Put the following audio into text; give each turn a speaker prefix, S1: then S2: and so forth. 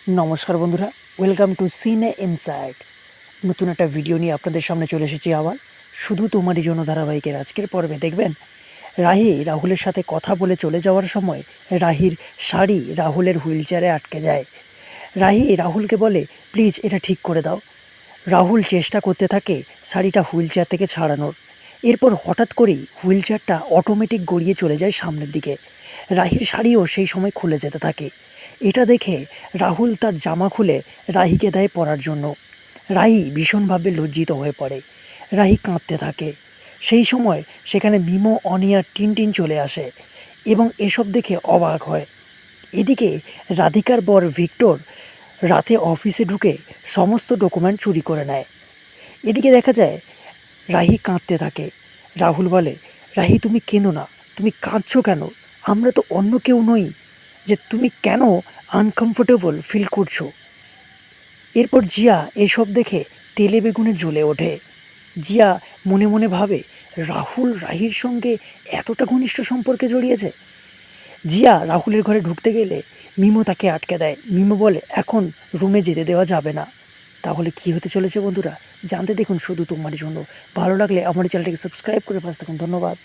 S1: নমস্কার বন্ধুরা, welcome to সিনে ইনসাইড। নতুন একটা ভিডিও নিয়ে আপনাদের সামনে চলে এসেছি আবার। শুধু তোমারই জন্য ধারাবাহিকের আজকের পর্বে দেখবেন রাহি রাহুলের সাথে কথা বলে চলে যাওয়ার সময় রাহির শাড়ি রাহুলের হুইল চেয়ারে আটকে যায়। রাহি রাহুলকে বলে, প্লিজ এটা ঠিক করে দাও। রাহুল চেষ্টা করতে থাকে শাড়িটা হুইল চেয়ার থেকে ছাড়ানোর। এরপর হঠাৎ করেই হুইল চেয়ারটা অটোমেটিক গড়িয়ে চলে যায় সামনের দিকে। রাহির শাড়িও সেই সময় খুলে যেতে থাকে। এটা দেখে রাহুল তার জামা খুলে রাহিকে দেয় পরার জন্য। রাহি ভীষণভাবে লজ্জিত হয়ে পড়ে। রাহি কাঁদতে থাকে। সেই সময় সেখানে মিমো, অনিয়া, টিনটিন চলে আসে এবং এসব দেখে অবাক হয়। এদিকে রাধিকার বর ভিক্টর রাতে অফিসে ঢুকে সমস্ত ডকুমেন্ট চুরি করে নেয়। এদিকে দেখা যায় রাহি কাঁদতে থাকে। রাহুল বলে, রাহি তুমি কেঁদো না, তুমি কাঁদছো কেন? আমরা তো অন্য কেউ নই যে তুমি কেন আনকমফোর্টেবল ফিল করছো। এরপর জিয়া এসব দেখে তেলে বেগুনে জ্বলে ওঠে। জিয়া মনে মনে ভাবে, রাহুল রাহির সঙ্গে এতটা ঘনিষ্ঠ সম্পর্কে জড়িয়েছে। জিয়া রাহুলের ঘরে ঢুকতে গেলে মিমো তাকে আটকে দেয়। মিমো বলে, এখন রুমে যেতে দেওয়া যাবে না। তাহলে কি হতে চলেছে বন্ধুরা, জানতে দেখুন শুধু তোমার জন্য। ভালো লাগলে আমার চ্যানেলটিকে সাবস্ক্রাইব করে পাশে থাকুন। ধন্যবাদ।